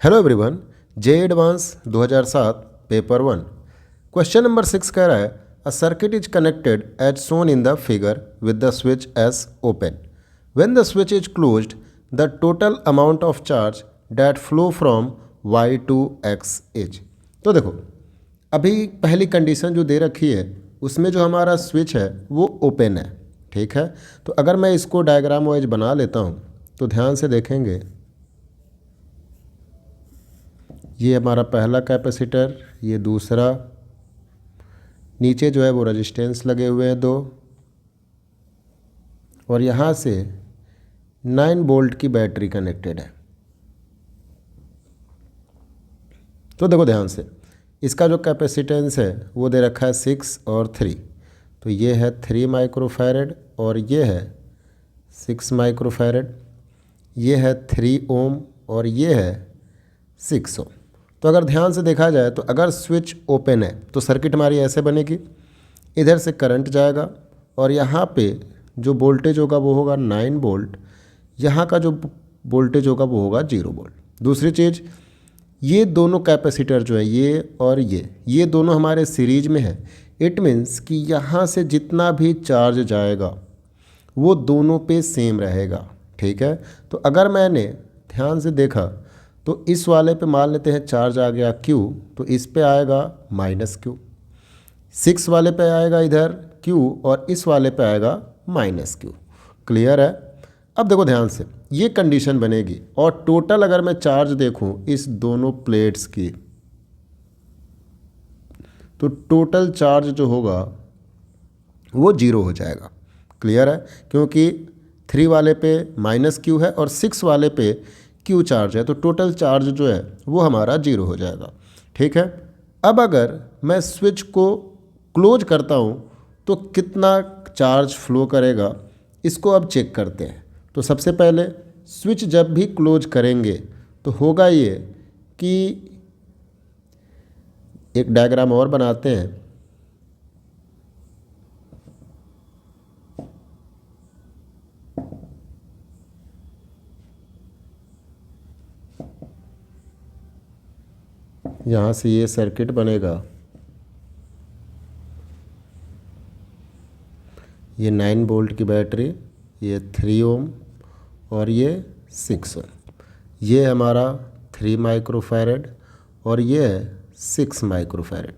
Hello everyone. JEE advance 2007 paper 1 question number 6 कह रहा है a circuit is connected as shown in the figure with the switch S open when the switch is closed the total amount of charge that flow from Y to X is. तो देखो, अभी पहली condition जो दे रखी है उसमें जो हमारा स्विच है वो ओपन है, ठीक है। तो अगर मैं इसको डायग्राम वाइज बना लेता हूँ तो ध्यान से देखेंगे, ये हमारा पहला कैपेसिटर, ये दूसरा, नीचे जो है वो रेजिस्टेंस लगे हुए हैं दो, और यहाँ से 9 वोल्ट की बैटरी कनेक्टेड है। तो देखो ध्यान से, इसका जो कैपेसिटेंस है वो दे रखा है 6 और 3। तो ये है 3 माइक्रोफैरड और ये है 6 माइक्रोफैरड। ये है 3 ओम और ये है 6 ओम। तो अगर ध्यान से देखा जाए तो अगर स्विच ओपन है तो सर्किट हमारी ऐसे बनेगी, इधर से करंट जाएगा और यहाँ पे जो वोल्टेज होगा वो होगा 9 वोल्ट, यहाँ का जो वोल्टेज होगा वो होगा 0 वोल्ट। दूसरी चीज़, ये दोनों कैपेसिटर जो है ये और ये दोनों हमारे सीरीज में है। इट मीन्स कि यहाँ से जितना भी चार्ज जाएगा वो दोनों पे सेम रहेगा, ठीक है। तो अगर मैंने ध्यान से देखा तो इस वाले पे मान लेते हैं चार्ज आ गया Q, तो इस पे आएगा -Q। 6 वाले पे आएगा इधर Q और इस वाले पे आएगा -Q। क्लियर है। अब देखो ध्यान से, ये कंडीशन बनेगी और टोटल अगर मैं चार्ज देखूं इस दोनों प्लेट्स की तो टोटल चार्ज जो होगा वो 0 हो जाएगा। क्लियर है, क्योंकि 3 वाले पे -Q है और 6 वाले पे Q चार्ज है, तो टोटल चार्ज जो है वो हमारा 0 हो जाएगा, ठीक है। अब अगर मैं स्विच को क्लोज करता हूँ तो कितना चार्ज फ्लो करेगा, इसको अब चेक करते हैं। तो सबसे पहले स्विच जब भी क्लोज करेंगे तो होगा ये कि एक डायग्राम और बनाते हैं। यहाँ से ये सर्किट बनेगा, ये 9 वोल्ट की बैटरी, ये 3 ओम और ये 6 ओम। ये हमारा 3 माइक्रोफैरड और ये है 6 माइक्रोफैरड।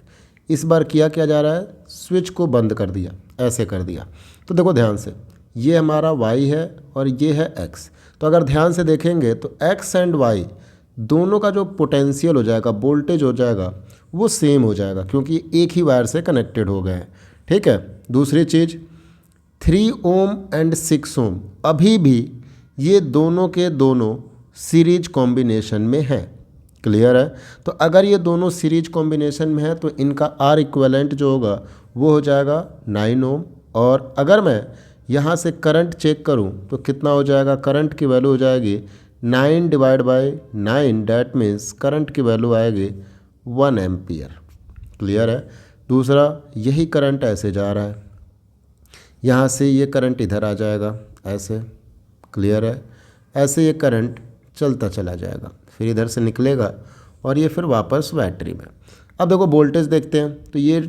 इस बार किया क्या जा रहा है, स्विच को बंद कर दिया, ऐसे कर दिया। तो देखो ध्यान से, ये हमारा Y है और ये है X। तो अगर ध्यान से देखेंगे तो X एंड Y दोनों का जो पोटेंशियल हो जाएगा, वोल्टेज हो जाएगा, वो सेम हो जाएगा क्योंकि एक ही वायर से कनेक्टेड हो गए हैं, ठीक है। दूसरी चीज़, 3 ओम एंड 6 ओम अभी भी ये दोनों के दोनों सीरीज कॉम्बिनेशन में है। क्लियर है। तो अगर ये दोनों सीरीज कॉम्बिनेशन में है तो इनका आर इक्विवेलेंट जो होगा वो हो जाएगा 9 ओम। और अगर मैं यहाँ से करंट चेक करूँ तो कितना हो जाएगा, करंट की वैल्यू हो जाएगी 9 divide by 9, that means current की वैल्यू आएगी 1 एम्पियर। क्लियर है। दूसरा, यही करंट ऐसे जा रहा है, यहाँ से ये करंट इधर आ जाएगा ऐसे। क्लियर है। ऐसे ये करंट चलता चला जाएगा, फिर इधर से निकलेगा और ये फिर वापस बैटरी में। अब देखो वोल्टेज देखते हैं, तो ये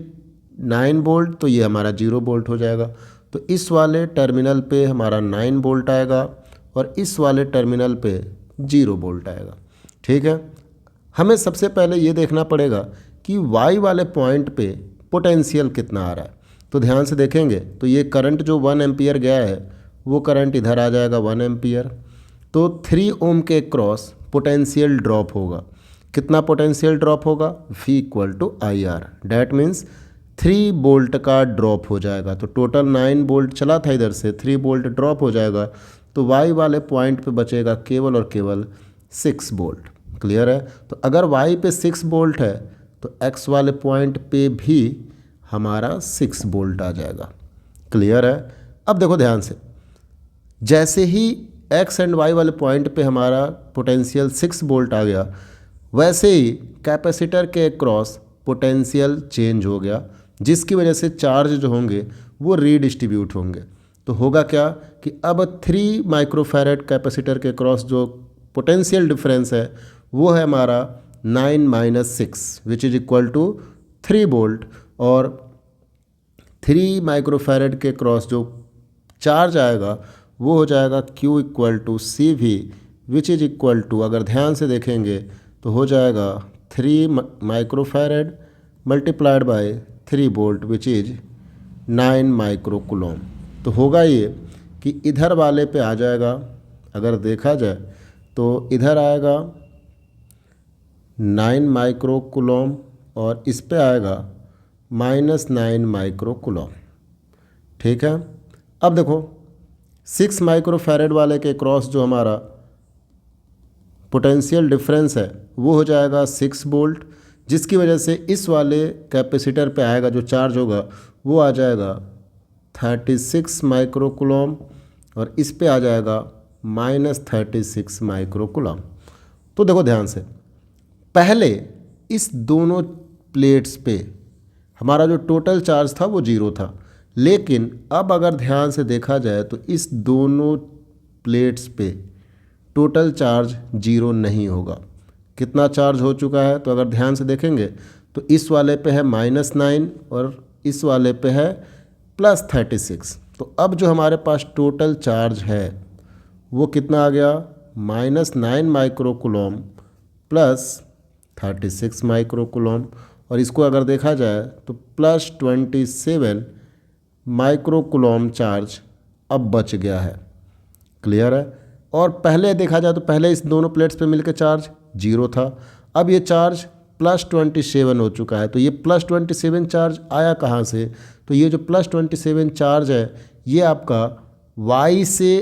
9 वोल्ट, तो ये हमारा 0 वोल्ट हो जाएगा। तो इस वाले टर्मिनल पे हमारा 9 वोल्ट आएगा और इस वाले टर्मिनल पे 0 वोल्ट आएगा, ठीक है। हमें सबसे पहले ये देखना पड़ेगा कि वाई वाले पॉइंट पे पोटेंशियल कितना आ रहा है। तो ध्यान से देखेंगे तो ये करंट जो 1 एम्पियर गया है वो करंट इधर आ जाएगा 1 एम्पियर। तो 3 ओम के क्रॉस पोटेंशियल ड्रॉप होगा। कितना पोटेंशियल ड्रॉप होगा, V = IR, that means 3 volt का ड्रॉप हो जाएगा। तो टोटल 9 वोल्ट चला था, इधर से 3 वोल्ट ड्रॉप हो जाएगा। तो Y वाले पॉइंट पे बचेगा केवल और केवल 6 वोल्ट। क्लियर है। तो अगर Y पे 6 वोल्ट है तो X वाले पॉइंट पे भी हमारा 6 वोल्ट आ जाएगा। क्लियर है। अब देखो ध्यान से, जैसे ही X एंड Y वाले पॉइंट पे हमारा पोटेंशियल 6 वोल्ट आ गया, वैसे ही कैपेसिटर के क्रॉस पोटेंशियल चेंज हो गया, जिसकी वजह से चार्ज जो होंगे वो रीडिस्ट्रीब्यूट होंगे। तो होगा क्या कि अब 3 माइक्रोफैरड कैपेसिटर के क्रॉस जो पोटेंशियल डिफरेंस है वो है हमारा 9 - 6 which is equal to 3 volt. और 3 माइक्रोफैरड के क्रॉस जो चार्ज आएगा वो हो जाएगा Q equal to CV which is equal to, अगर ध्यान से देखेंगे तो हो जाएगा 3 microfarad multiplied by 3 volt which is 9 microcoulomb. तो होगा ये कि इधर वाले पे आ जाएगा, अगर देखा जाए तो इधर आएगा 9 माइक्रोकूलम और इस पे आएगा -9 माइक्रोकूलम। ठीक है। अब देखो 6 माइक्रोफैरड वाले के क्रॉस जो हमारा पोटेंशियल डिफरेंस है वो हो जाएगा 6 वोल्ट, जिसकी वजह से इस वाले कैपेसिटर पे आएगा जो चार्ज होगा वो आ जाएगा 36 माइक्रोकूलम और इस पे आ जाएगा -36 माइक्रोकूलम। तो देखो ध्यान से, पहले इस दोनों प्लेट्स पे हमारा जो टोटल चार्ज था वो 0 था, लेकिन अब अगर ध्यान से देखा जाए तो इस दोनों प्लेट्स पे टोटल चार्ज 0 नहीं होगा। कितना चार्ज हो चुका है तो अगर ध्यान से देखेंगे तो इस वाले पे है -9 और इस वाले पे है +36। तो अब जो हमारे पास टोटल चार्ज है वो कितना आ गया, -9 माइक्रोकूलम +36 माइक्रोकूलम, और इसको अगर देखा जाए तो +27 माइक्रोकूलम चार्ज अब बच गया है। क्लियर है। और पहले देखा जाए तो पहले इस दोनों प्लेट्स पे मिलकर चार्ज 0 था, अब ये चार्ज +27 हो चुका है। तो ये +27 चार्ज आया कहाँ से, तो ये जो +27 चार्ज है ये आपका y से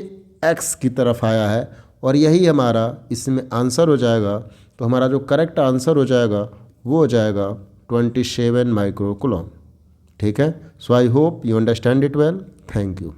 x की तरफ आया है और यही हमारा इसमें आंसर हो जाएगा। तो हमारा जो करेक्ट आंसर हो जाएगा वो हो जाएगा 27 माइक्रोकूलम। ठीक है। So I hope you understand it well. Thank you.